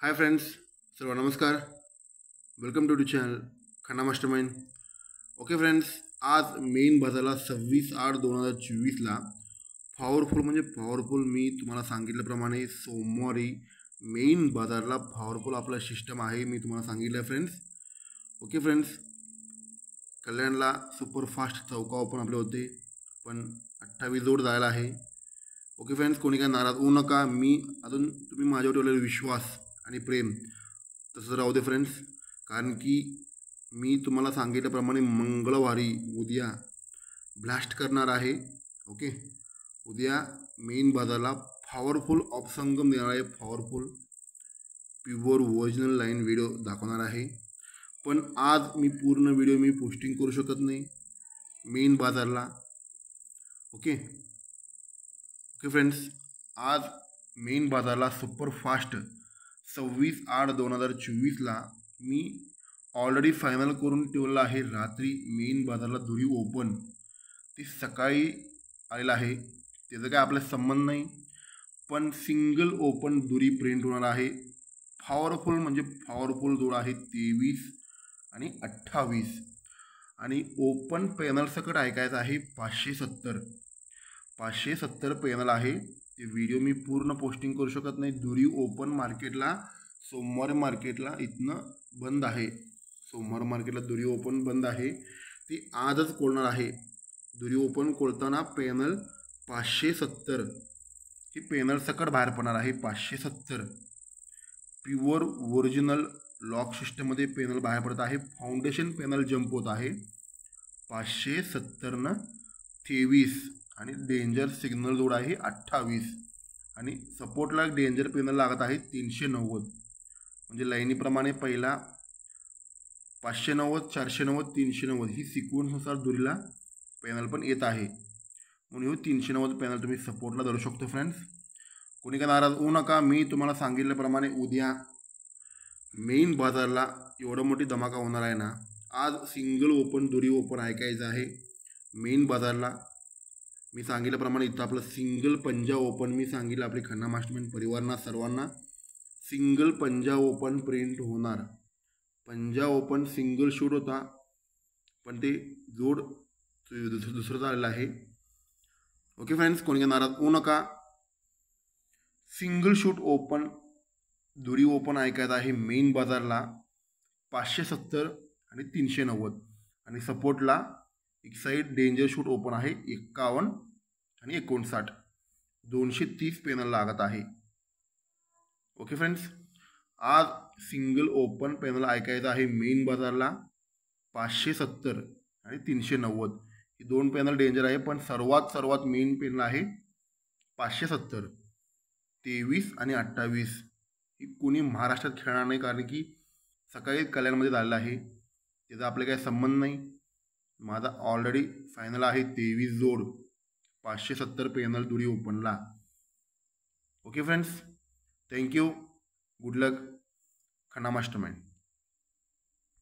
हाय friends, सर्व नमस्कार. Welcome to channel Khanna mastermind. Okay friends, आज मेन बाजारला 26/8/2024ला पॉवरफुल मी तुम्हाला सांगितल्याप्रमाणे सोमवारी मेन बाजारला पॉवरफुल आपला सिस्टम आहे. मी तुम्हाला सांगितलं फ्रेंड्स. ओके फ्रेंड्स, कल्याणला सुपरफास्ट चौका ओपन आपले होते, पण 28 जोड जायला आहे. ओके फ्रेंड्स, कोणी काय नाराज होऊ नका. मी अजून तुम्ही माझ्यावर ठेवलेला विश्वास आणि प्रेम तसंच राहू दे फ्रेंड्स, कारण की मी तुम्हाला सांगितल्याप्रमाणे मंगळवारी उद्या ब्लास्ट करणार आहे. ओके, उद्या मेन बाजारला पॉवरफुल ऑपसंगम देणार आहे. Powerful pure original line video दाखवणार आहे. पण आज मी पूर्ण व्हिडिओ पोस्टिंग करू शकत नाही मेन बाजारला. ओके ओके फ्रेंड्स, आज मेन बाजारला सुपरफास्ट 26/8/2024ला मी ऑलरेडी फायनल करून ठेवलं आहे. रात्री मेन बाजारला दुरी ओपन ती सकाळी आलेलं आहे, त्याचा काय आपला संबंध नाही. पण सिंगल ओपन दुरी प्रिंट होणार आहे. पॉवरफुल जोड आहे 23 आणि 28. आणि ओपन पॅनल सकट ऐकायचं आहे 570 पॅनल आहे. ते व्हिडिओ मी पूर्ण पोस्टिंग करू शकत नाही. दुरी ओपन मार्केटला सोमवार मार्केटला इथनं बंद आहे. सोमवार मार्केटला दुरी ओपन बंद आहे. ती आजच कोळणार आहे. दुरी ओपन कोळताना पॅनल 570 ही पॅनल सकट बाहेर पडणार आहे. 570 प्युअर ओरिजिनल लॉक सिस्टममध्ये पॅनल बाहेर पडत आहे. फाउंडेशन पॅनल जंप होत आहे. 570 23 आणि डेंजर सिग्नल जोड आहे 28. आणि सपोर्टला डेंजर पॅनल लागत आहे 390. म्हणजे लाईनीप्रमाणे पहिला 590 490 390 ही सिक्वेन्सनुसार दुरीला पॅनल पण येत आहे. म्हणून 390 पॅनल तुम्ही सपोर्टला धरू शकतो फ्रेंड्स. कोणी काय नाराज होऊ नका. मी तुम्हाला सांगितल्याप्रमाणे उद्या मेन बाजारला एवढं मोठी धमाका होणार आहे ना. आज सिंगल ओपन दुरी ओपन ऐकायचं आहे मेन बाजारला. मी सांगितल्याप्रमाणे इथं आपलं सिंगल पंजा ओपन मी सांगितलं आपली खन्ना मास्टरमाइंड परिवारांना सर्वांना सिंगल पंजा ओपन प्रिंट होणार. पंजा ओपन सिंगल शूट होता, पण ते जोड दुसरं झालेलं आहे. ओके फ्रेंड्स, कोणी काय नाराज होऊ नका. सिंगल शूट ओपन दुरी ओपन ऐकायचं आहे मेन बाजारला 570 आणि 390. आणि सपोर्टला एक साईड डेंजर शूट ओपन आहे 51 आणि 59. 230 पॅनल लागत आहे. ओके फ्रेंड्स, आज सिंगल ओपन पॅनल ऐकायचं आहे मेन बाजारला 570 आणि 390. ही दोन पॅनल डेंजर आहे, पण सर्वात मेन पॅनल आहे 570 23 आणि 28. ही कोणी महाराष्ट्रात खेळणार नाही, कारण की सकाळी कल्याणमध्ये झालेलं आहे. त्याचा आपले काही संबंध नाही. माझा ऑलरेडी फायनल आहे 23 जोड 570 पॅनल दुरी ओपनला. Okay friends, thank you. Good luck. Khanna mastermind.